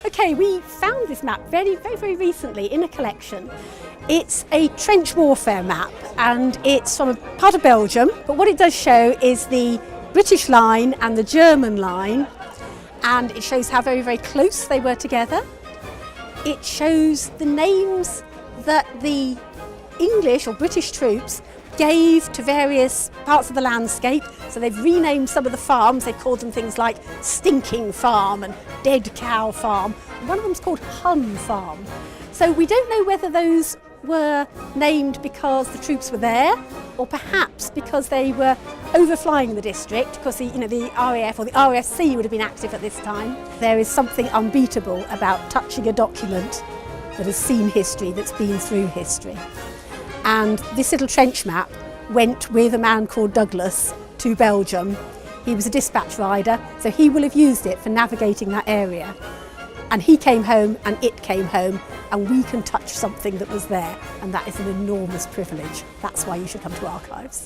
Okay, we found this map very recently in a collection. It's a trench warfare map and it's from a part of Belgium, but what it does show is the British line and the German line, and it shows how very close they were together. It shows the names that the English or British troops gave to various parts of the landscape. So they've renamed some of the farms. They've called them things like Stinking Farm and Dead Cow Farm. One of them's called Hun Farm. So we don't know whether those were named because the troops were there, or perhaps because they were overflying the district, because the RAF or the RFC would have been active at this time. There is something unbeatable about touching a document that has seen history, that's been through history. And this little trench map went with a man called Douglas to Belgium. He was a dispatch rider, so he will have used it for navigating that area. And he came home and it came home, and we can touch something that was there, and that is an enormous privilege. That's why you should come to Archives.